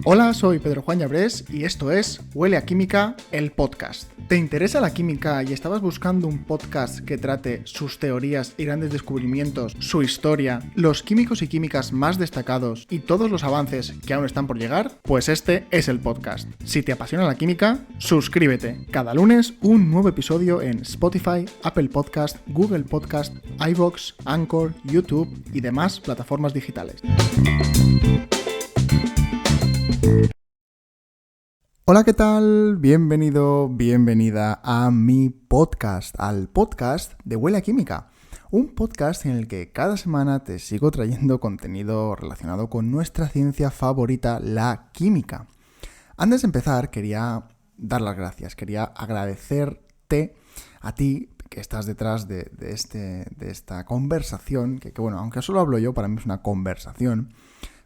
Hola, soy Pedro Juan Llabrés y esto es Huele a Química, el podcast. ¿Te interesa la química y estabas buscando un podcast que trate sus teorías y grandes descubrimientos, su historia, los químicos y químicas más destacados y todos los avances que aún están por llegar? Pues este es el podcast. Si te apasiona la química, suscríbete. Cada lunes un nuevo episodio en Spotify, Apple Podcast, Google Podcast, iVoox, Anchor, YouTube y demás plataformas digitales. Hola, ¿qué tal? Bienvenido, bienvenida a mi podcast, al podcast de Huele a Química. Un podcast en el que cada semana te sigo trayendo contenido relacionado con nuestra ciencia favorita, la química. Antes de empezar, quería dar las gracias, quería agradecerte a ti que estás detrás de esta conversación, que bueno, aunque solo hablo yo, para mí es una conversación.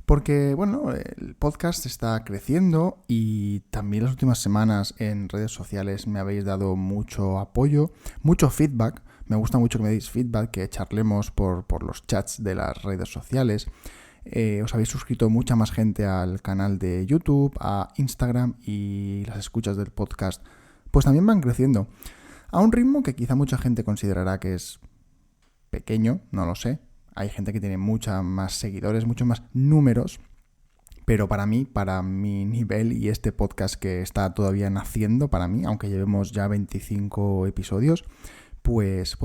Porque, bueno, el podcast está creciendo y también las últimas semanas en redes sociales me habéis dado mucho apoyo, mucho feedback. Me gusta mucho que me deis feedback, que charlemos por los chats de las redes sociales. Os habéis suscrito mucha más gente al canal de YouTube, a Instagram, y las escuchas del podcast pues también van creciendo. A un ritmo que quizá mucha gente considerará que es pequeño, no lo sé. Hay gente que tiene muchos más seguidores, muchos más números, pero para mí, para mi nivel y este podcast que está todavía naciendo para mí, aunque llevemos ya 25 episodios, pues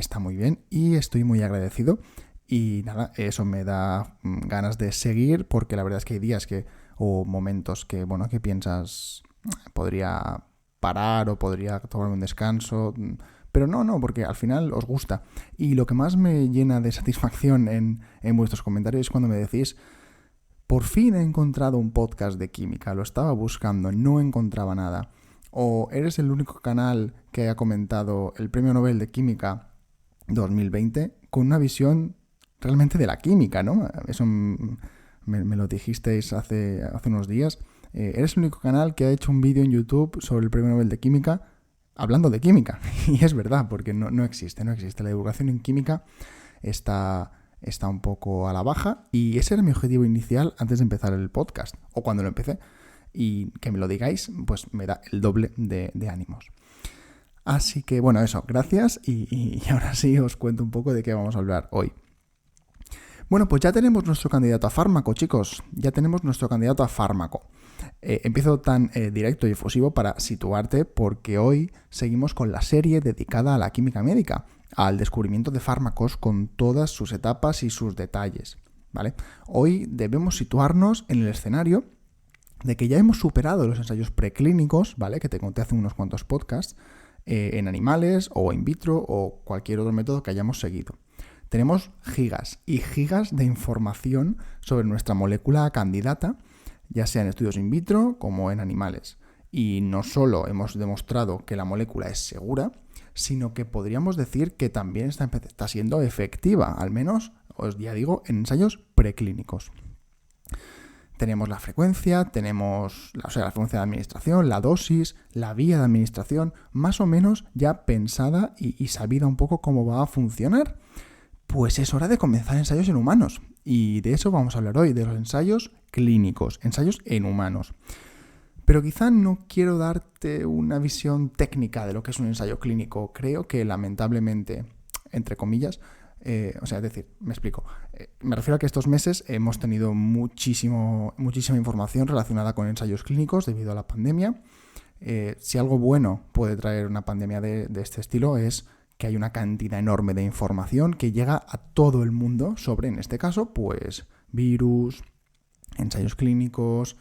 está muy bien y estoy muy agradecido. Y nada, eso me da ganas de seguir, porque la verdad es que hay días o momentos que piensas, podría parar o podría tomarme un descanso. Pero no, porque al final os gusta. Y lo que más me llena de satisfacción en vuestros comentarios es cuando me decís: por fin he encontrado un podcast de química, lo estaba buscando, no encontraba nada. O eres el único canal que ha comentado el Premio Nobel de Química 2020 con una visión realmente de la química, ¿no? Eso me lo dijisteis hace unos días. Eres el único canal que ha hecho un vídeo en YouTube sobre el Premio Nobel de Química hablando de química. Y es verdad, porque no existe. La divulgación en química está un poco a la baja, y ese era mi objetivo inicial antes de empezar el podcast, o cuando lo empecé. Y que me lo digáis, pues me da el doble de ánimos. Así que bueno, eso, gracias, y ahora sí os cuento un poco de qué vamos a hablar hoy. Bueno, pues ya tenemos nuestro candidato a fármaco, chicos. Ya tenemos nuestro candidato a fármaco. Empiezo tan directo y efusivo para situarte, porque hoy seguimos con la serie dedicada a la química médica, al descubrimiento de fármacos con todas sus etapas y sus detalles, ¿vale? Hoy debemos situarnos en el escenario de que ya hemos superado los ensayos preclínicos, ¿vale? Que te conté hace unos cuantos podcasts, en animales o in vitro o cualquier otro método que hayamos seguido. Tenemos gigas y gigas de información sobre nuestra molécula candidata, ya sea en estudios in vitro como en animales. Y no solo hemos demostrado que la molécula es segura, sino que podríamos decir que también está siendo efectiva, al menos, os ya digo, en ensayos preclínicos. Tenemos la frecuencia, la frecuencia de administración, la dosis, la vía de administración, más o menos ya pensada y sabida un poco cómo va a funcionar. Pues es hora de comenzar ensayos en humanos, y de eso vamos a hablar hoy, de los ensayos clínicos, ensayos en humanos. Pero quizá no quiero darte una visión técnica de lo que es un ensayo clínico. Creo que lamentablemente, entre comillas, me explico. Me refiero a que estos meses hemos tenido muchísima información relacionada con ensayos clínicos debido a la pandemia. Si algo bueno puede traer una pandemia de este estilo es que hay una cantidad enorme de información que llega a todo el mundo sobre, en este caso, pues virus, ensayos clínicos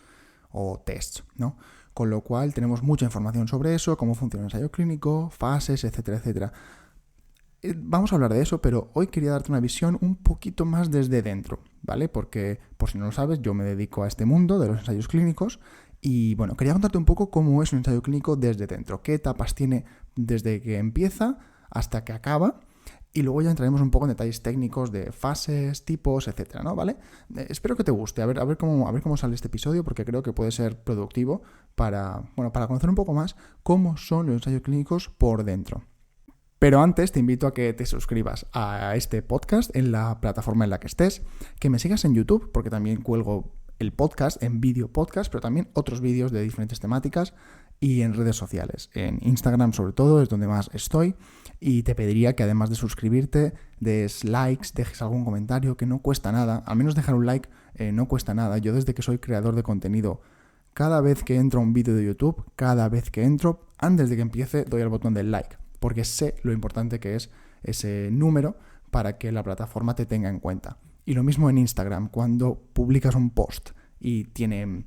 o tests, ¿no? Con lo cual tenemos mucha información sobre eso, cómo funciona el ensayo clínico, fases, etcétera, etcétera. Vamos a hablar de eso, pero hoy quería darte una visión un poquito más desde dentro, ¿vale? Porque, por si no lo sabes, yo me dedico a este mundo de los ensayos clínicos y, bueno, quería contarte un poco cómo es un ensayo clínico desde dentro, qué etapas tiene desde que empieza hasta que acaba, y luego ya entraremos un poco en detalles técnicos de fases, tipos, etcétera, ¿no? ¿Vale? Espero que te guste, a ver cómo sale este episodio, porque creo que puede ser productivo para conocer un poco más cómo son los ensayos clínicos por dentro. Pero antes te invito a que te suscribas a este podcast en la plataforma en la que estés, que me sigas en YouTube, porque también cuelgo el podcast en vídeo podcast, pero también otros vídeos de diferentes temáticas y en redes sociales. En Instagram sobre todo es donde más estoy y te pediría que además de suscribirte, des likes, dejes algún comentario, que no cuesta nada. Al menos dejar un like no cuesta nada. Yo desde que soy creador de contenido, cada vez que entro a un vídeo de YouTube, cada vez que entro, antes de que empiece doy al botón del like, porque sé lo importante que es ese número para que la plataforma te tenga en cuenta. Y lo mismo en Instagram, cuando publicas un post y tiene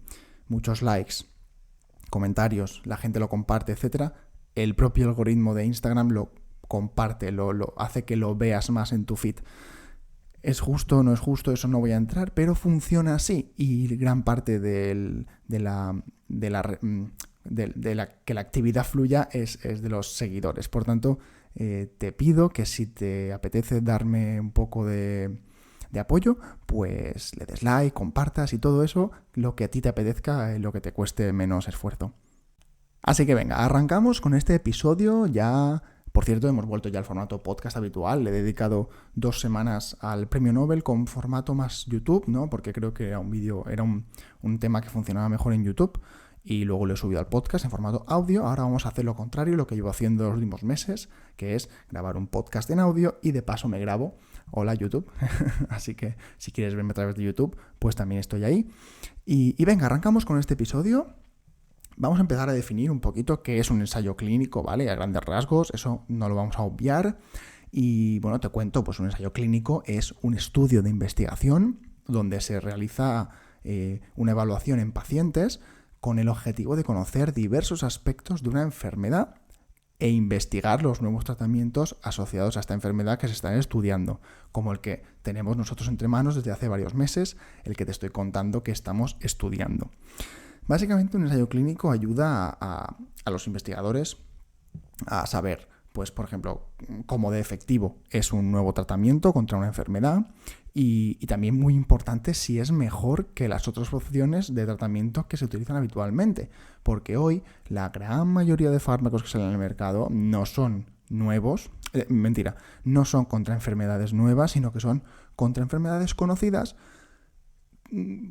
muchos likes, comentarios, la gente lo comparte, etcétera, el propio algoritmo de Instagram lo comparte, lo hace que lo veas más en tu feed. ¿Es justo o no es justo? Eso no voy a entrar, pero funciona así y gran parte de que la actividad fluya es de los seguidores. Por tanto, te pido que si te apetece darme un poco de apoyo, pues le des like, compartas y todo eso, lo que a ti te apetezca, lo que te cueste menos esfuerzo. Así que venga, arrancamos con este episodio ya. Por cierto, hemos vuelto ya al formato podcast habitual. Le he dedicado 2 semanas al Premio Nobel con formato más YouTube, ¿no? Porque creo que era un tema que funcionaba mejor en YouTube. Y luego lo he subido al podcast en formato audio. Ahora vamos a hacer lo contrario, lo que llevo haciendo los últimos meses, que es grabar un podcast en audio y de paso me grabo. Hola YouTube. Así que si quieres verme a través de YouTube, pues también estoy ahí. Y venga, arrancamos con este episodio. Vamos a empezar a definir un poquito qué es un ensayo clínico, ¿vale? A grandes rasgos, eso no lo vamos a obviar. Y bueno, te cuento, pues un ensayo clínico es un estudio de investigación donde se realiza una evaluación en pacientes con el objetivo de conocer diversos aspectos de una enfermedad e investigar los nuevos tratamientos asociados a esta enfermedad que se están estudiando, como el que tenemos nosotros entre manos desde hace varios meses, el que te estoy contando que estamos estudiando. Básicamente un ensayo clínico ayuda a los investigadores a saber, pues por ejemplo, cómo de efectivo es un nuevo tratamiento contra una enfermedad y también muy importante si es mejor que las otras opciones de tratamiento que se utilizan habitualmente, porque hoy la gran mayoría de fármacos que salen al mercado no son nuevos, no son contra enfermedades nuevas, sino que son contra enfermedades conocidas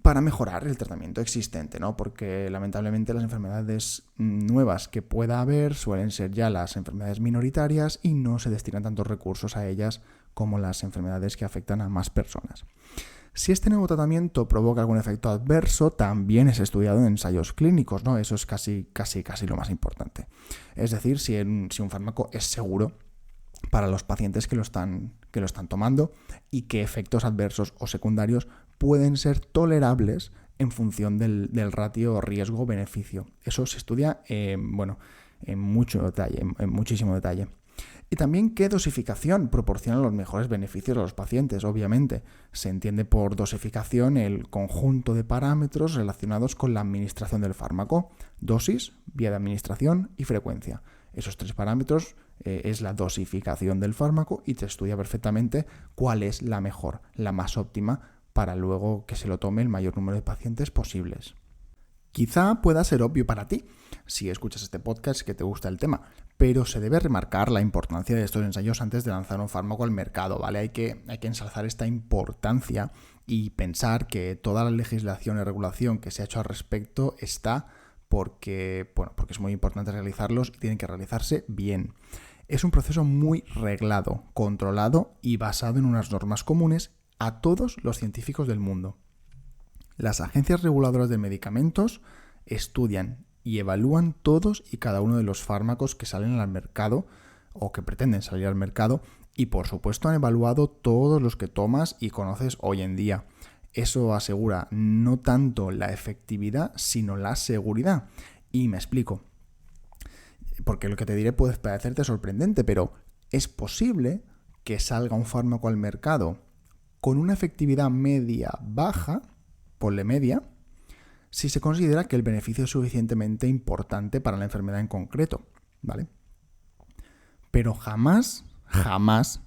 para mejorar el tratamiento existente, ¿no? Porque lamentablemente las enfermedades nuevas que pueda haber suelen ser ya las enfermedades minoritarias y no se destinan tantos recursos a ellas como las enfermedades que afectan a más personas. Si este nuevo tratamiento provoca algún efecto adverso, también es estudiado en ensayos clínicos, ¿no? Eso es casi lo más importante. Es decir, si un fármaco es seguro para los pacientes que lo están tomando y qué efectos adversos o secundarios pueden ser tolerables en función del ratio riesgo-beneficio. Eso se estudia en muchísimo detalle. Y también qué dosificación proporciona los mejores beneficios a los pacientes. Obviamente, se entiende por dosificación el conjunto de parámetros relacionados con la administración del fármaco: dosis, vía de administración y frecuencia. Esos 3 parámetros es la dosificación del fármaco y te estudia perfectamente cuál es la mejor, la más óptima para luego que se lo tome el mayor número de pacientes posibles. Quizá pueda ser obvio para ti, si escuchas este podcast, que te gusta el tema, pero se debe remarcar la importancia de estos ensayos antes de lanzar un fármaco al mercado, ¿vale? Hay que ensalzar esta importancia y pensar que toda la legislación y regulación que se ha hecho al respecto está porque es muy importante realizarlos y tienen que realizarse bien. Es un proceso muy reglado, controlado y basado en unas normas comunes a todos los científicos del mundo. Las agencias reguladoras de medicamentos estudian y evalúan todos y cada uno de los fármacos que salen al mercado o que pretenden salir al mercado y, por supuesto, han evaluado todos los que tomas y conoces hoy en día. Eso asegura no tanto la efectividad, sino la seguridad. Y me explico. Porque lo que te diré puede parecerte sorprendente, pero es posible que salga un fármaco al mercado con una efectividad media-baja, ponle media, si se considera que el beneficio es suficientemente importante para la enfermedad en concreto, ¿vale? Pero jamás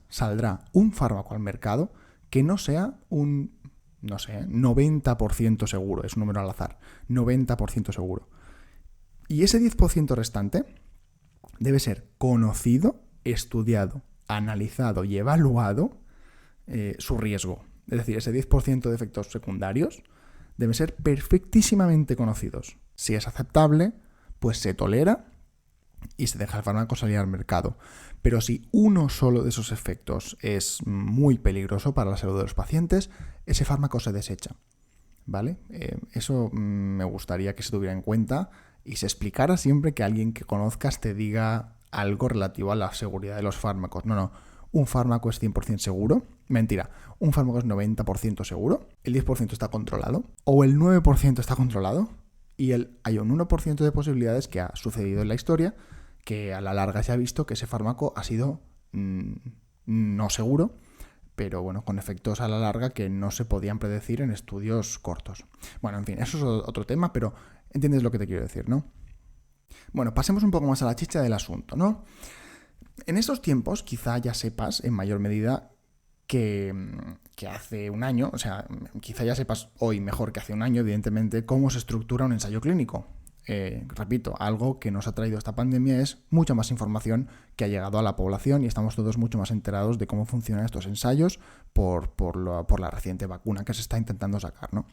saldrá un fármaco al mercado que no sea un, 90% seguro, es un número al azar, 90% seguro. Y ese 10% restante debe ser conocido, estudiado, analizado y evaluado su riesgo. Es decir, ese 10% de efectos secundarios deben ser perfectísimamente conocidos. Si es aceptable, pues se tolera y se deja el fármaco salir al mercado. Pero si uno solo de esos efectos es muy peligroso para la salud de los pacientes, ese fármaco se desecha, ¿vale? Eso me gustaría que se tuviera en cuenta y se explicara siempre que alguien que conozcas te diga algo relativo a la seguridad de los fármacos. No, un fármaco es 100% seguro. Mentira, un fármaco es 90% seguro, el 10% está controlado, o el 9% está controlado, y hay un 1% de posibilidades que ha sucedido en la historia que a la larga se ha visto que ese fármaco ha sido no seguro, pero bueno, con efectos a la larga que no se podían predecir en estudios cortos. Bueno, en fin, eso es otro tema, pero entiendes lo que te quiero decir, ¿no? Bueno, pasemos un poco más a la chicha del asunto, ¿no? En estos tiempos quizá ya sepas en mayor medida que hace un año, o sea, quizá ya sepas hoy mejor que hace un año, evidentemente, cómo se estructura un ensayo clínico. Repito, algo que nos ha traído esta pandemia es mucha más información que ha llegado a la población y estamos todos mucho más enterados de cómo funcionan estos ensayos por la reciente vacuna que se está intentando sacar, ¿no?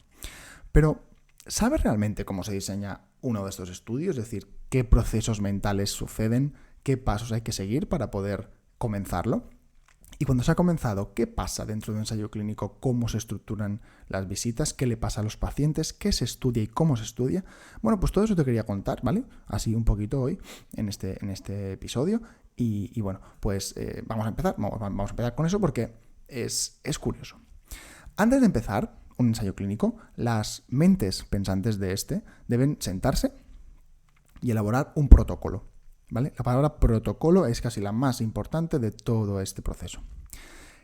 Pero, ¿sabes realmente cómo se diseña uno de estos estudios? Es decir, ¿qué procesos mentales suceden? ¿Qué pasos hay que seguir para poder comenzarlo? Y cuando se ha comenzado, ¿qué pasa dentro de un ensayo clínico? ¿Cómo se estructuran las visitas? ¿Qué le pasa a los pacientes? ¿Qué se estudia y cómo se estudia? Bueno, pues todo eso te quería contar, ¿vale? Así un poquito hoy en este episodio. Y bueno, pues vamos a empezar. Vamos a empezar con eso porque es curioso. Antes de empezar un ensayo clínico, las mentes pensantes de deben sentarse y elaborar un protocolo, ¿vale? La palabra protocolo es casi la más importante de todo este proceso.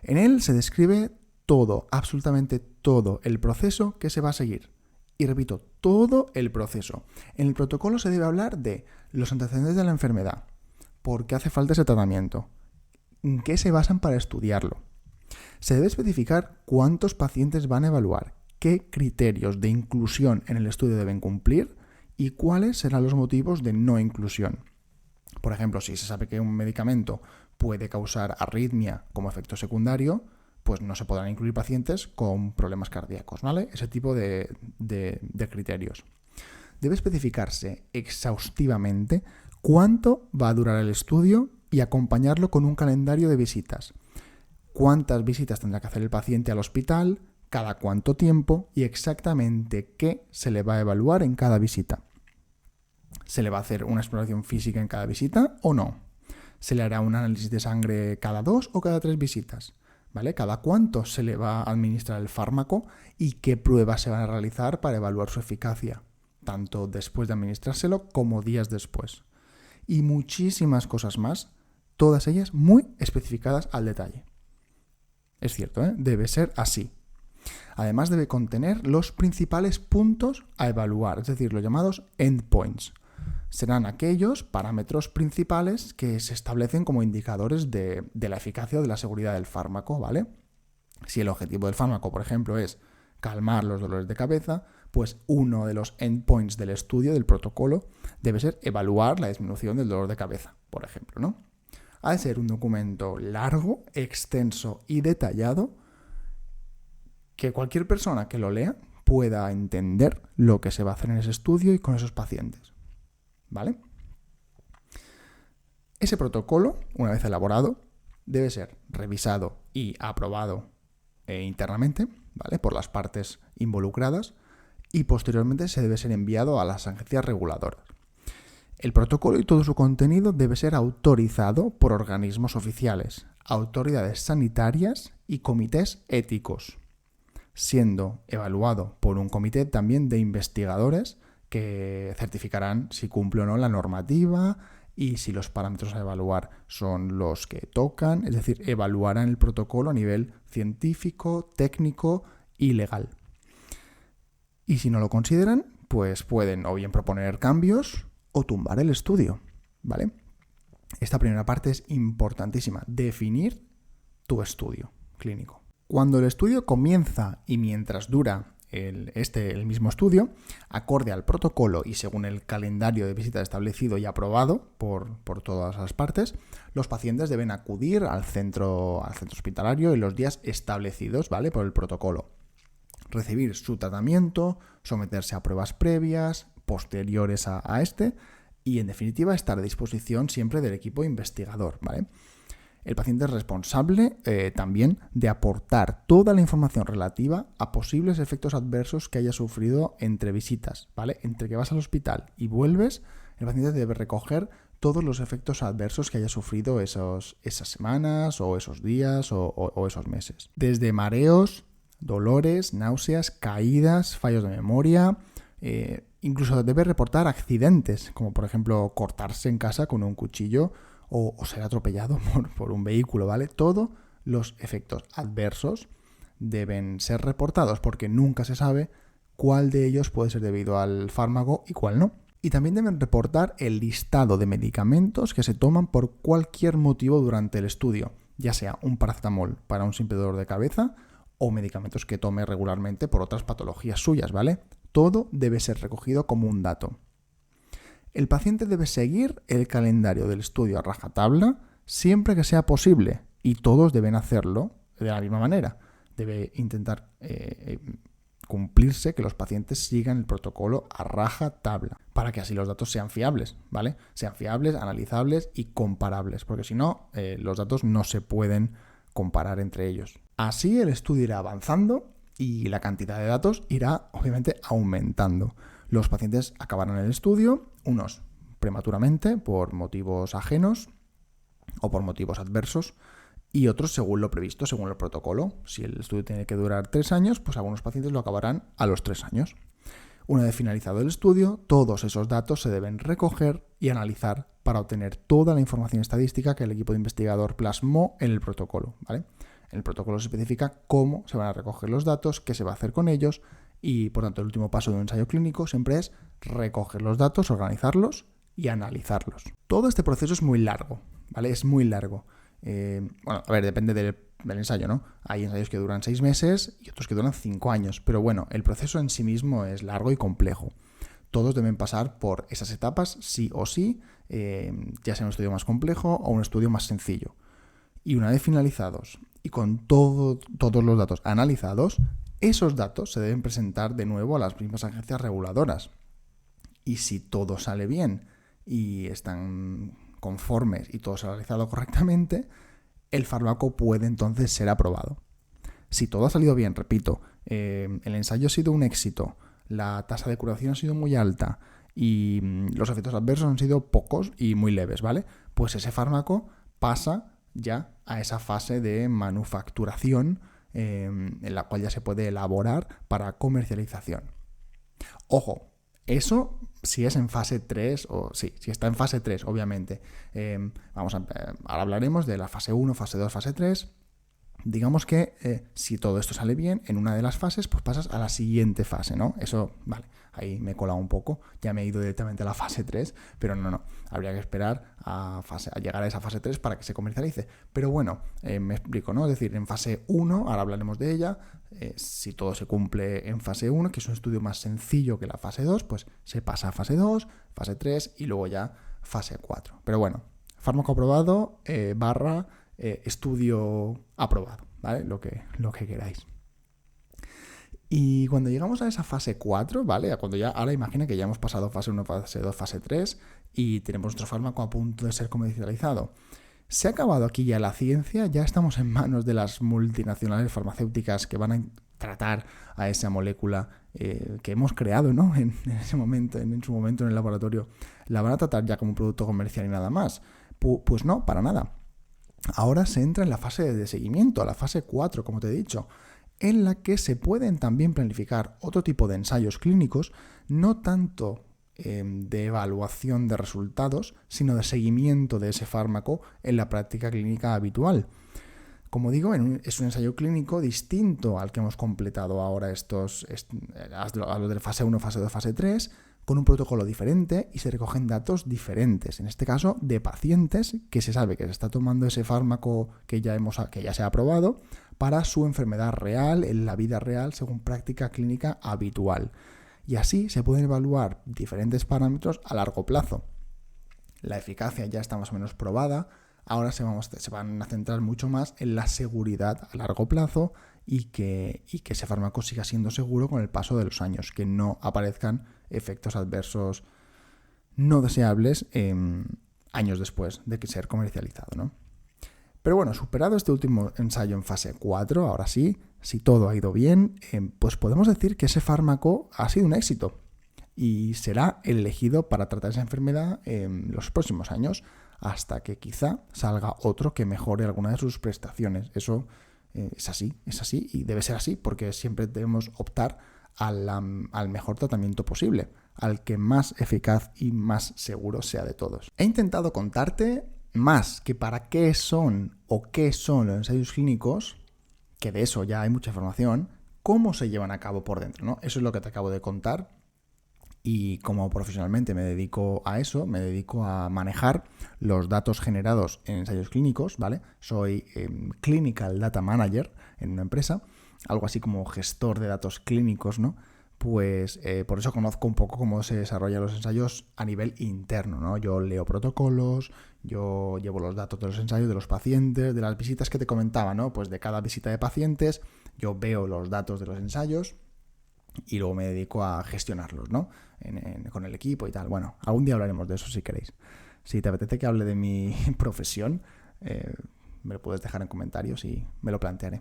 En él se describe todo, absolutamente todo el proceso que se va a seguir. Y repito, todo el proceso. En el protocolo se debe hablar de los antecedentes de la enfermedad, por qué hace falta ese tratamiento, en qué se basan para estudiarlo. Se debe especificar cuántos pacientes van a evaluar, qué criterios de inclusión en el estudio deben cumplir y cuáles serán los motivos de no inclusión. Por ejemplo, si se sabe que un medicamento puede causar arritmia como efecto secundario, pues no se podrán incluir pacientes con problemas cardíacos, ¿vale? Ese tipo de criterios. Debe especificarse exhaustivamente cuánto va a durar el estudio y acompañarlo con un calendario de visitas. Cuántas visitas tendrá que hacer el paciente al hospital, cada cuánto tiempo y exactamente qué se le va a evaluar en cada visita. ¿Se le va a hacer una exploración física en cada visita o no? ¿Se le hará un análisis de sangre cada 2 o cada 3 visitas? ¿Vale? ¿Cada cuánto se le va a administrar el fármaco y qué pruebas se van a realizar para evaluar su eficacia, tanto después de administrárselo como días después? Y muchísimas cosas más, todas ellas muy especificadas al detalle. Es cierto, ¿eh? Debe ser así. Además debe contener los principales puntos a evaluar, es decir, los llamados endpoints. Serán aquellos parámetros principales que se establecen como indicadores de la eficacia o de la seguridad del fármaco, ¿vale? Si el objetivo del fármaco, por ejemplo, es calmar los dolores de cabeza, pues uno de los endpoints del estudio, del protocolo, debe ser evaluar la disminución del dolor de cabeza, por ejemplo, ¿no? Ha de ser un documento largo, extenso y detallado que cualquier persona que lo lea pueda entender lo que se va a hacer en ese estudio y con esos pacientes, ¿vale? Ese protocolo, una vez elaborado, debe ser revisado y aprobado internamente, ¿vale? Por las partes involucradas y posteriormente se debe ser enviado a las agencias reguladoras. El protocolo y todo su contenido debe ser autorizado por organismos oficiales, autoridades sanitarias y comités éticos, siendo evaluado por un comité también de investigadores que certificarán si cumple o no la normativa y si los parámetros a evaluar son los que tocan, es decir, evaluarán el protocolo a nivel científico, técnico y legal. Y si no lo consideran, pues pueden o bien proponer cambios o tumbar el estudio, ¿vale? Esta primera parte es importantísima, definir tu estudio clínico. Cuando el estudio comienza y mientras dura el mismo estudio, acorde al protocolo y según el calendario de visitas establecido y aprobado por todas las partes, los pacientes deben acudir al centro hospitalario en los días establecidos, ¿vale? Por el protocolo. recibir su tratamiento, someterse a pruebas previas, posteriores a este, y en definitiva estar a disposición siempre del equipo investigador, ¿vale? El paciente es responsable también de aportar toda la información relativa a posibles efectos adversos que haya sufrido entre visitas, ¿vale? Entre que vas al hospital y vuelves, el paciente debe recoger todos los efectos adversos que haya sufrido esas semanas o esos días o esos meses. Desde mareos, dolores, náuseas, caídas, fallos de memoria, incluso debe reportar accidentes, como por ejemplo cortarse en casa con un cuchillo o ser atropellado por un vehículo, ¿vale? Todos los efectos adversos deben ser reportados porque nunca se sabe cuál de ellos puede ser debido al fármaco y cuál no. Y también deben reportar el listado de medicamentos que se toman por cualquier motivo durante el estudio, ya sea un paracetamol para un simple dolor de cabeza o medicamentos que tome regularmente por otras patologías suyas, ¿vale? Todo debe ser recogido como un dato. El paciente debe seguir el calendario del estudio a rajatabla siempre que sea posible y todos deben hacerlo de la misma manera. Debe intentar cumplirse que los pacientes sigan el protocolo a rajatabla para que así los datos sean fiables, ¿vale? Sean fiables, analizables y comparables, porque si no, los datos no se pueden comparar entre ellos. Así el estudio irá avanzando y la cantidad de datos irá obviamente aumentando. Los pacientes acabarán el estudio, unos prematuramente por motivos ajenos o por motivos adversos y otros según lo previsto, según el protocolo. Si el estudio tiene que durar 3 años, pues algunos pacientes lo acabarán a los 3 años. Una vez finalizado el estudio, todos esos datos se deben recoger y analizar para obtener toda la información estadística que el equipo de investigador plasmó en el protocolo, ¿vale? En el protocolo se especifica cómo se van a recoger los datos, qué se va a hacer con ellos y, por tanto, el último paso de un ensayo clínico siempre es recoger los datos, organizarlos y analizarlos. Todo este proceso es muy largo, ¿vale? Es muy largo. Depende del ensayo, ¿no? Hay ensayos que duran 6 meses y otros que duran 5 años, pero bueno, el proceso en sí mismo es largo y complejo. Todos deben pasar por esas etapas sí o sí, ya sea un estudio más complejo o un estudio más sencillo. Y una vez finalizados y con todos los datos analizados, esos datos se deben presentar de nuevo a las mismas agencias reguladoras. Y si todo sale bien y están conformes y todo se ha realizado correctamente, el fármaco puede entonces ser aprobado. Si todo ha salido bien, repito, el ensayo ha sido un éxito, la tasa de curación ha sido muy alta y los efectos adversos han sido pocos y muy leves, ¿vale? Pues ese fármaco pasa ya a esa fase de manufacturación en la cual ya se puede elaborar para comercialización. Ojo, eso si es en fase 3 o sí, si está en fase 3, obviamente. Ahora hablaremos de la fase 1, fase 2, fase 3. Digamos que si todo esto sale bien en una de las fases, pues pasas a la siguiente fase, ¿no? Eso, vale, ahí me he colado un poco, ya me he ido directamente a la fase 3, pero no, habría que esperar a llegar a esa fase 3 para que se comercialice. Pero bueno, me explico, ¿no? Es decir, en fase 1, ahora hablaremos de ella, si todo se cumple en fase 1, que es un estudio más sencillo que la fase 2, pues se pasa a fase 2, fase 3 y luego ya fase 4. Pero bueno, fármaco aprobado estudio aprobado, ¿vale? Lo que queráis. Y cuando llegamos a esa fase 4, ¿vale? Ahora imagina que ya hemos pasado fase 1, fase 2, fase 3 y tenemos nuestro fármaco a punto de ser comercializado. Se ha acabado aquí ya la ciencia, ya estamos en manos de las multinacionales farmacéuticas que van a tratar a esa molécula que hemos creado, ¿no? En su momento en el laboratorio. ¿La van a tratar ya como un producto comercial y nada más? Pues no, para nada. Ahora se entra en la fase de seguimiento, la fase 4, como te he dicho, en la que se pueden también planificar otro tipo de ensayos clínicos, no tanto de evaluación de resultados, sino de seguimiento de ese fármaco en la práctica clínica habitual. Como digo, es un ensayo clínico distinto al que hemos completado ahora a los de fase 1, fase 2, fase 3, con un protocolo diferente y se recogen datos diferentes, en este caso de pacientes que se sabe que se está tomando ese fármaco que ya se ha aprobado para su enfermedad real, en la vida real, según práctica clínica habitual. Y así se pueden evaluar diferentes parámetros a largo plazo. La eficacia ya está más o menos probada, ahora se van a centrar mucho más en la seguridad a largo plazo y que ese fármaco siga siendo seguro con el paso de los años, que no aparezcan efectos adversos no deseables años después de que ser comercializado, ¿no? Pero bueno, superado este último ensayo en fase 4, ahora sí, si todo ha ido bien, pues podemos decir que ese fármaco ha sido un éxito y será el elegido para tratar esa enfermedad en los próximos años, hasta que quizá salga otro que mejore alguna de sus prestaciones. Eso es así y debe ser así, porque siempre debemos optar al mejor tratamiento posible, al que más eficaz y más seguro sea de todos. He intentado contarte más que para qué son o qué son los ensayos clínicos, que de eso ya hay mucha información, cómo se llevan a cabo por dentro, ¿no? Eso es lo que te acabo de contar. Y como profesionalmente me dedico a eso, me dedico a manejar los datos generados en ensayos clínicos, ¿vale? Soy Clinical Data Manager en una empresa, algo así como gestor de datos clínicos, ¿no? Pues por eso conozco un poco cómo se desarrollan los ensayos a nivel interno, ¿no? Yo leo protocolos, yo llevo los datos de los ensayos de los pacientes, de las visitas que te comentaba, ¿no? Pues de cada visita de pacientes yo veo los datos de los ensayos y luego me dedico a gestionarlos, ¿no? Con el equipo y tal. Bueno, algún día hablaremos de eso si queréis. Si te apetece que hable de mi profesión, me lo puedes dejar en comentarios y me lo plantearé.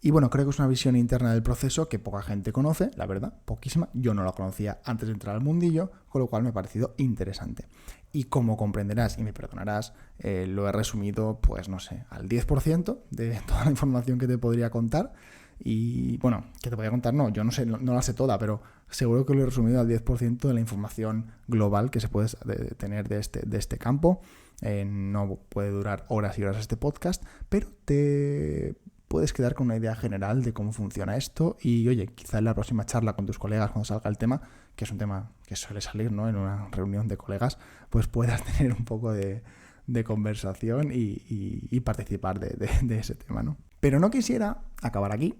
Y bueno, creo que es una visión interna del proceso que poca gente conoce, la verdad, poquísima. Yo no la conocía antes de entrar al mundillo, con lo cual me ha parecido interesante. Y como comprenderás y me perdonarás, lo he resumido, pues no sé, al 10% de toda la información que te podría contar. Y bueno, que te podría contar, no, yo no sé, no la sé toda, pero seguro que lo he resumido al 10% de la información global que se puede tener de este campo. No puede durar horas y horas este podcast, pero te puedes quedar con una idea general de cómo funciona esto y, oye, quizá en la próxima charla con tus colegas cuando salga el tema, que es un tema que suele salir, ¿no?, en una reunión de colegas, pues puedas tener un poco de conversación y participar de ese tema, ¿no? Pero no quisiera acabar aquí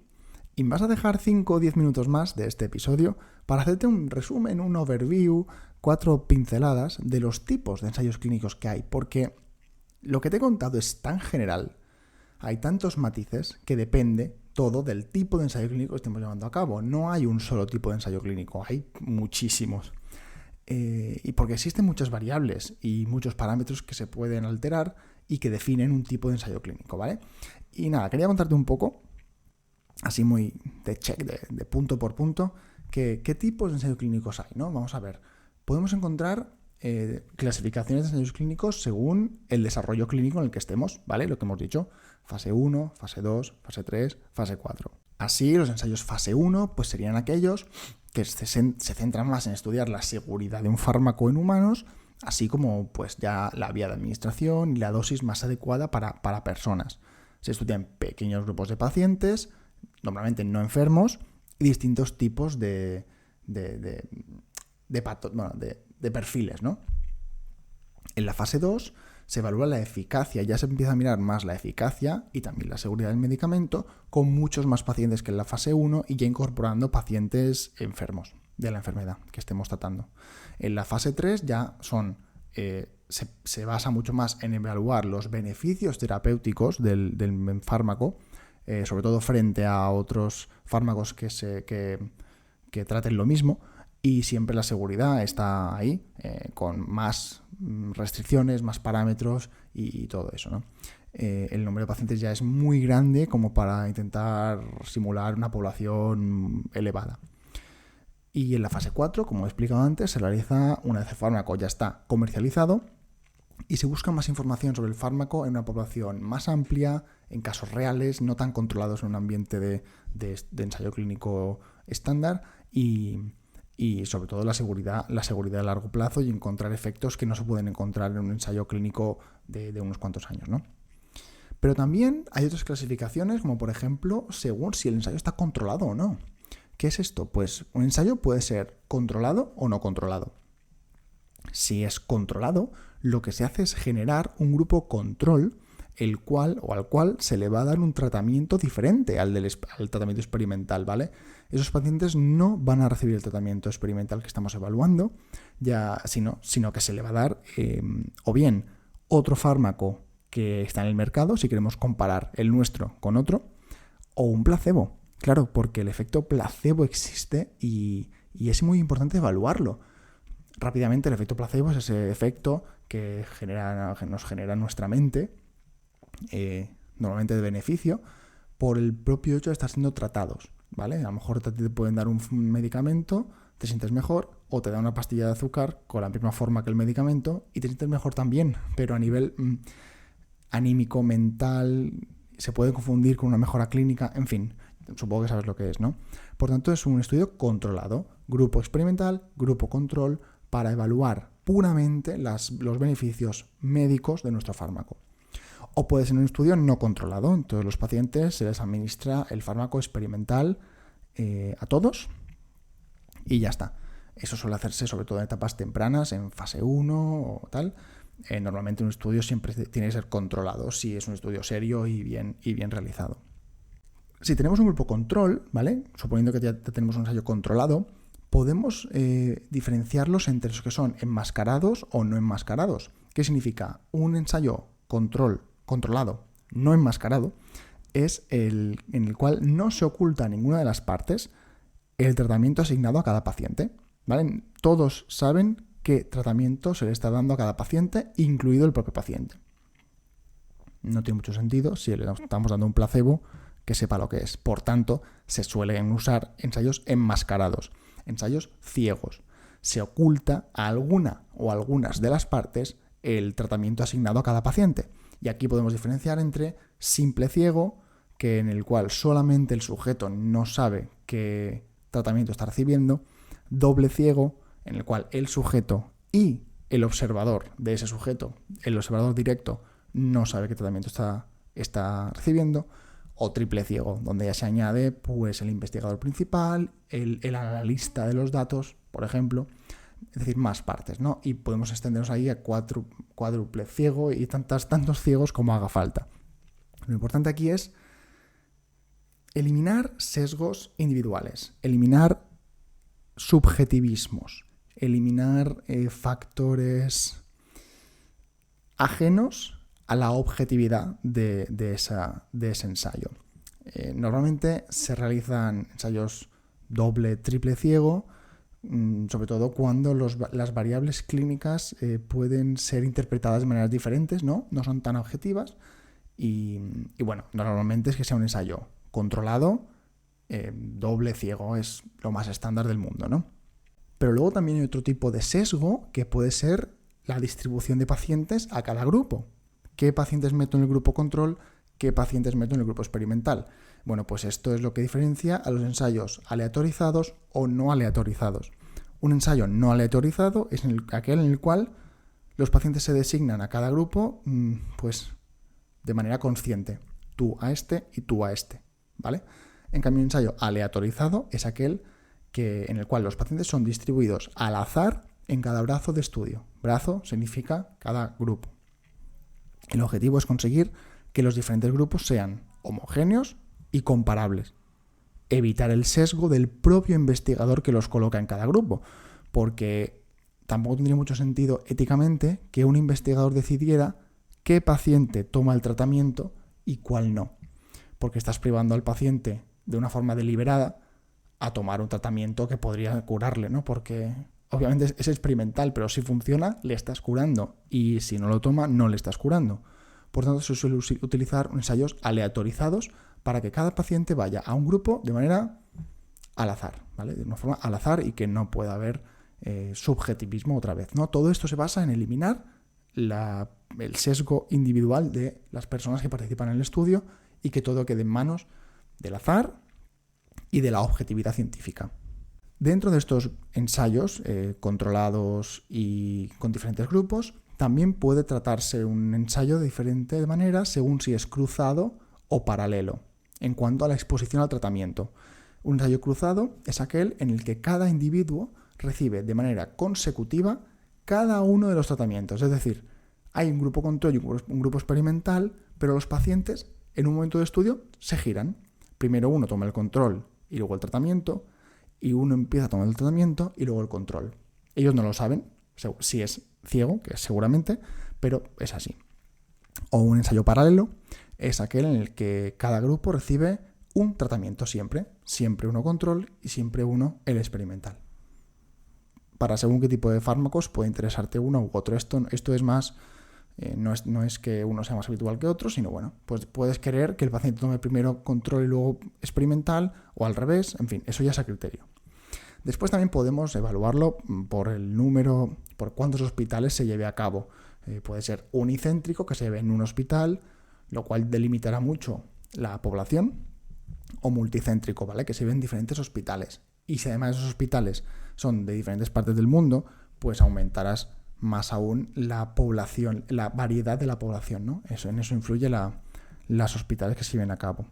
y me vas a dejar 5 o 10 minutos más de este episodio para hacerte un resumen, un overview, 4 pinceladas de los tipos de ensayos clínicos que hay, porque lo que te he contado es tan general, hay tantos matices que depende todo del tipo de ensayo clínico que estemos llevando a cabo. No hay un solo tipo de ensayo clínico, hay muchísimos. Y porque existen muchas variables y muchos parámetros que se pueden alterar y que definen un tipo de ensayo clínico, ¿vale? Y nada, quería contarte un poco, así muy de check, de punto por punto, qué tipos de ensayos clínicos hay, ¿no? Vamos a ver, podemos encontrar clasificaciones de ensayos clínicos según el desarrollo clínico en el que estemos, ¿vale? Lo que hemos dicho, fase 1, fase 2, fase 3, fase 4. Así, los ensayos fase 1 pues serían aquellos que se centran más en estudiar la seguridad de un fármaco en humanos, así como pues ya la vía de administración y la dosis más adecuada para personas. Se estudian pequeños grupos de pacientes, normalmente no enfermos, y distintos tipos de perfiles, ¿no? En la fase 2 se evalúa la eficacia, ya se empieza a mirar más la eficacia y también la seguridad del medicamento con muchos más pacientes que en la fase 1 y ya incorporando pacientes enfermos de la enfermedad que estemos tratando. En la fase 3 ya se basa mucho más en evaluar los beneficios terapéuticos del fármaco, sobre todo frente a otros fármacos que traten lo mismo. Y siempre la seguridad está ahí, con más restricciones, más parámetros y todo eso, ¿no? El número de pacientes ya es muy grande como para intentar simular una población elevada. Y en la fase 4, como he explicado antes, se realiza una vez el fármaco ya está comercializado y se busca más información sobre el fármaco en una población más amplia, en casos reales, no tan controlados en un ambiente de ensayo clínico estándar y sobre todo la seguridad a largo plazo y encontrar efectos que no se pueden encontrar en un ensayo clínico de unos cuantos años, ¿no? Pero también hay otras clasificaciones, como por ejemplo, según si el ensayo está controlado o no. ¿Qué es esto? Pues un ensayo puede ser controlado o no controlado. Si es controlado, lo que se hace es generar un grupo control al cual se le va a dar un tratamiento diferente al tratamiento experimental, ¿vale? Esos pacientes no van a recibir el tratamiento experimental que estamos evaluando, sino que se le va a dar o bien otro fármaco que está en el mercado, si queremos comparar el nuestro con otro, o un placebo. Claro, porque el efecto placebo existe y es muy importante evaluarlo. Rápidamente, el efecto placebo es ese efecto que nos genera nuestra mente, normalmente de beneficio, por el propio hecho de estar siendo tratados, ¿vale? A lo mejor te pueden dar un medicamento, te sientes mejor, o te da una pastilla de azúcar con la misma forma que el medicamento y te sientes mejor también, pero a nivel anímico, mental, se puede confundir con una mejora clínica, en fin, supongo que sabes lo que es, ¿no? Por tanto, es un estudio controlado, grupo experimental, grupo control, para evaluar puramente los beneficios médicos de nuestro fármaco. O puede ser un estudio no controlado, entonces los pacientes se les administra el fármaco experimental a todos y ya está. Eso suele hacerse sobre todo en etapas tempranas, en fase 1 o tal. Normalmente un estudio siempre tiene que ser controlado, si es un estudio serio y bien realizado. Si tenemos un grupo control, ¿vale? Suponiendo que ya tenemos un ensayo controlado, podemos diferenciarlos entre los que son enmascarados o no enmascarados. ¿Qué significa? Un ensayo controlado, no enmascarado, es el en el cual no se oculta ninguna de las partes el tratamiento asignado a cada paciente, ¿vale? Todos saben qué tratamiento se le está dando a cada paciente, incluido el propio paciente. No tiene mucho sentido si le estamos dando un placebo que sepa lo que es. Por tanto, se suelen usar ensayos enmascarados, ensayos ciegos. Se oculta a alguna o algunas de las partes el tratamiento asignado a cada paciente. Y aquí podemos diferenciar entre simple ciego, que en el cual solamente el sujeto no sabe qué tratamiento está recibiendo, doble ciego, en el cual el sujeto y el observador de ese sujeto, el observador directo, no sabe qué tratamiento está recibiendo, o triple ciego, donde ya se añade pues el investigador principal, el analista de los datos, por ejemplo, es decir, más partes, ¿no? Y podemos extendernos ahí a cuádruple ciego y tantos ciegos como haga falta. Lo importante aquí es eliminar sesgos individuales, eliminar subjetivismos, eliminar factores ajenos a la objetividad de ese ensayo. Normalmente se realizan ensayos doble, triple ciego, sobre todo cuando las variables clínicas pueden ser interpretadas de maneras diferentes, ¿no? No son tan objetivas y bueno, normalmente es que sea un ensayo controlado, doble ciego es lo más estándar del mundo, ¿no? Pero luego también hay otro tipo de sesgo que puede ser la distribución de pacientes a cada grupo. ¿Qué pacientes meto en el grupo control? ¿Qué pacientes meto en el grupo experimental? Bueno, pues esto es lo que diferencia a los ensayos aleatorizados o no aleatorizados. Un ensayo no aleatorizado es aquel en el cual los pacientes se designan a cada grupo pues de manera consciente. Tú a este y tú a este, ¿vale? En cambio, un ensayo aleatorizado es aquel en el cual los pacientes son distribuidos al azar en cada brazo de estudio. Brazo significa cada grupo. El objetivo es conseguir que los diferentes grupos sean homogéneos y comparables. Evitar el sesgo del propio investigador que los coloca en cada grupo, porque tampoco tendría mucho sentido éticamente que un investigador decidiera qué paciente toma el tratamiento y cuál no, porque estás privando al paciente de una forma deliberada a tomar un tratamiento que podría curarle, ¿no? Porque obviamente es experimental, pero si funciona, le estás curando. Y si no lo toma, no le estás curando. Por tanto, se suele utilizar ensayos aleatorizados para que cada paciente vaya a un grupo de manera al azar, ¿vale? De una forma al azar y que no pueda haber subjetivismo otra vez, ¿no? Todo esto se basa en eliminar el sesgo individual de las personas que participan en el estudio y que todo quede en manos del azar y de la objetividad científica. Dentro de estos ensayos controlados y con diferentes grupos, también puede tratarse un ensayo de diferente manera según si es cruzado o paralelo, en cuanto a la exposición al tratamiento. Un ensayo cruzado es aquel en el que cada individuo recibe de manera consecutiva cada uno de los tratamientos. Es decir, hay un grupo control y un grupo experimental, pero los pacientes en un momento de estudio se giran. Primero uno toma el control y luego el tratamiento, y uno empieza a tomar el tratamiento y luego el control. Ellos no lo saben, si es ciego, que seguramente, pero es así. O un ensayo paralelo es aquel en el que cada grupo recibe un tratamiento siempre uno control y siempre uno el experimental. Para según qué tipo de fármacos puede interesarte uno u otro. Esto es más, no es que uno sea más habitual que otro, sino bueno, pues puedes querer que el paciente tome primero control y luego experimental, o al revés, en fin, eso ya es a criterio. Después también podemos evaluarlo por el número, por cuántos hospitales se lleve a cabo. Puede ser unicéntrico, que se lleve en un hospital, lo cual delimitará mucho la población, o multicéntrico, ¿vale? Que se lleve en diferentes hospitales. Y si además esos hospitales son de diferentes partes del mundo, pues aumentarás más aún la población, la variedad de la población, ¿no? En eso influye los hospitales que se lleven a cabo.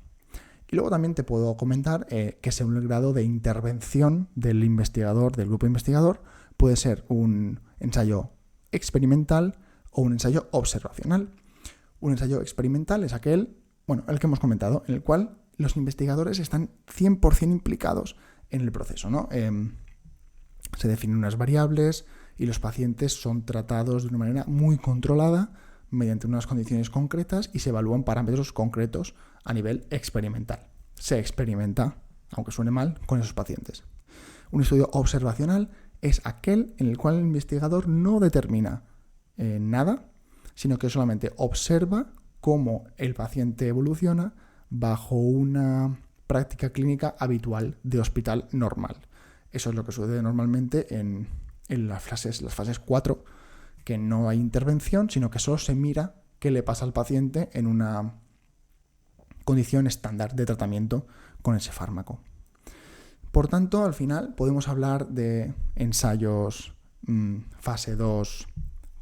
Y luego también te puedo comentar que según el grado de intervención del investigador, del grupo investigador, puede ser un ensayo experimental o un ensayo observacional. Un ensayo experimental es el que hemos comentado, en el cual los investigadores están 100% implicados en el proceso, ¿no? Se definen unas variables y los pacientes son tratados de una manera muy controlada mediante unas condiciones concretas y se evalúan parámetros concretos a nivel experimental. Se experimenta, aunque suene mal, con esos pacientes. Un estudio observacional es aquel en el cual el investigador no determina nada, sino que solamente observa cómo el paciente evoluciona bajo una práctica clínica habitual de hospital normal. Eso es lo que sucede normalmente en las fases 4, que no hay intervención, sino que solo se mira qué le pasa al paciente en una condición estándar de tratamiento con ese fármaco. Por tanto, al final podemos hablar de ensayos fase 2,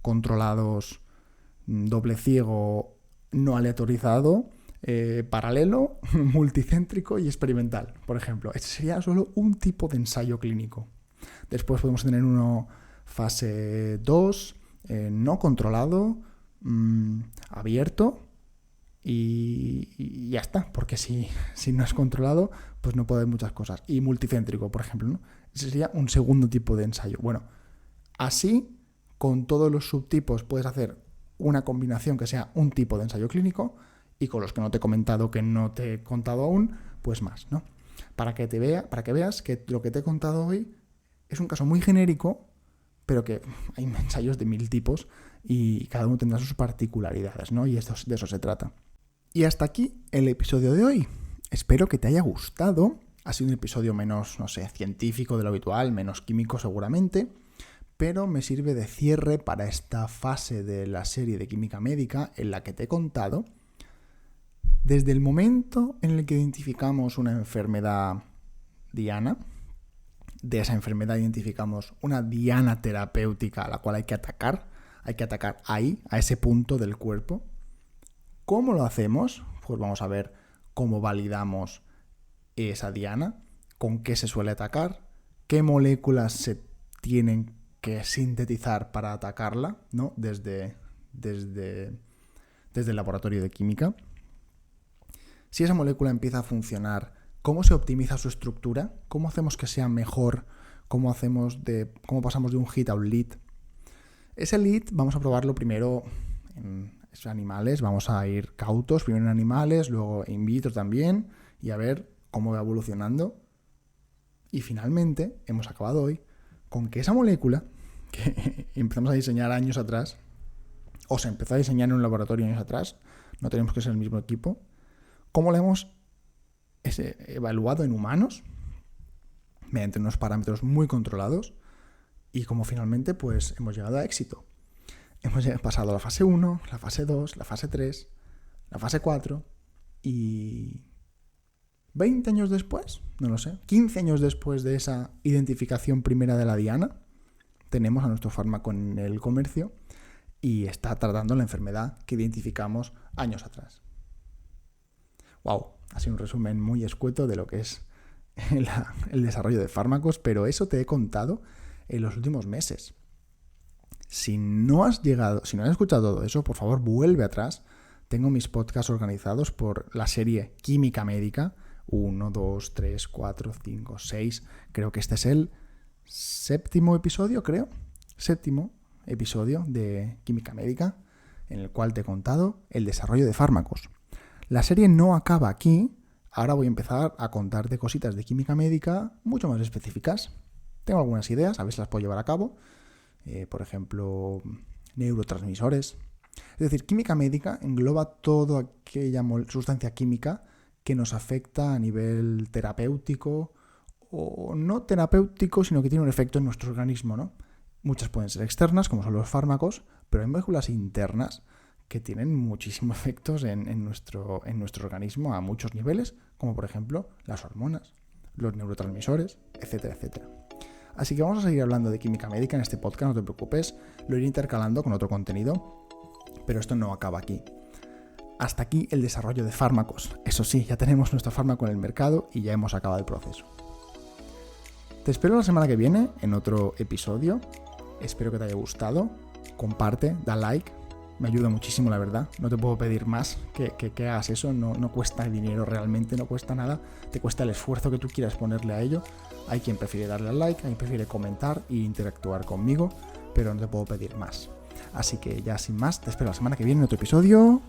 controlados, doble ciego, no aleatorizado, paralelo, multicéntrico y experimental, por ejemplo. Este sería solo un tipo de ensayo clínico. Después podemos tener uno fase 2, no controlado, abierto y ya está, porque si no es controlado, pues no puede haber muchas cosas. Y multicéntrico, por ejemplo, ¿no? Ese sería un segundo tipo de ensayo. Bueno, así, con todos los subtipos puedes hacer una combinación que sea un tipo de ensayo clínico, y con los que no te he comentado, que no te he contado aún, pues más, ¿no? Para que veas que lo que te he contado hoy es un caso muy genérico, pero que hay ensayos de 1000 tipos y cada uno tendrá sus particularidades, ¿no? Y de eso se trata. Y hasta aquí el episodio de hoy. Espero que te haya gustado. Ha sido un episodio menos, científico de lo habitual, menos químico seguramente, pero me sirve de cierre para esta fase de la serie de química médica en la que te he contado desde el momento en el que identificamos una enfermedad diana. De esa enfermedad identificamos una diana terapéutica a la cual hay que atacar ahí, a ese punto del cuerpo. ¿Cómo lo hacemos? Pues vamos a ver cómo validamos esa diana, con qué se suele atacar, qué moléculas se tienen que sintetizar para atacarla, ¿no? Desde el laboratorio de química. Si esa molécula empieza a funcionar, ¿cómo se optimiza su estructura? ¿Cómo hacemos que sea mejor? ¿Cómo pasamos de un hit a un lead? Ese lead vamos a probarlo primero en animales, vamos a ir cautos, primero en animales, luego in vitro también, y a ver cómo va evolucionando. Y finalmente hemos acabado hoy con que esa molécula, que empezamos a diseñar años atrás, o se empezó a diseñar en un laboratorio años atrás, no tenemos que ser el mismo equipo, ¿cómo la hemos evaluado en humanos mediante unos parámetros muy controlados y cómo finalmente pues hemos llegado a éxito? Hemos pasado a la fase 1, la fase 2, la fase 3, la fase 4 y 20 años después, no lo sé, 15 años después de esa identificación primera de la diana, tenemos a nuestro fármaco en el comercio y está tratando la enfermedad que identificamos años atrás. ¡Wow! Ha sido un resumen muy escueto de lo que es el desarrollo de fármacos, pero eso te he contado en los últimos meses. Si no has escuchado todo eso, por favor, vuelve atrás. Tengo mis podcasts organizados por la serie Química Médica. 1, 2, 3, 4, 5, 6. Creo que este es el séptimo episodio de Química Médica, en el cual te he contado el desarrollo de fármacos. La serie no acaba aquí. Ahora voy a empezar a contarte cositas de química médica mucho más específicas. Tengo algunas ideas, a ver si las puedo llevar a cabo. Por ejemplo, neurotransmisores. Es decir, química médica engloba toda aquella sustancia química que nos afecta a nivel terapéutico o no terapéutico, sino que tiene un efecto en nuestro organismo, ¿no? Muchas pueden ser externas, como son los fármacos, pero hay moléculas internas que tienen muchísimos efectos en nuestro organismo a muchos niveles, como por ejemplo las hormonas, los neurotransmisores, etcétera, etcétera. Así que vamos a seguir hablando de química médica en este podcast, no te preocupes, lo iré intercalando con otro contenido, pero esto no acaba aquí. Hasta aquí el desarrollo de fármacos. Eso sí, ya tenemos nuestro fármaco en el mercado y ya hemos acabado el proceso. Te espero la semana que viene en otro episodio. Espero que te haya gustado. Comparte, da like. Me ayuda muchísimo, la verdad. No te puedo pedir más que hagas eso. No cuesta dinero realmente, no cuesta nada. Te cuesta el esfuerzo que tú quieras ponerle a ello. Hay quien prefiere darle al like, hay quien prefiere comentar e interactuar conmigo, pero no te puedo pedir más. Así que ya sin más, te espero la semana que viene en otro episodio.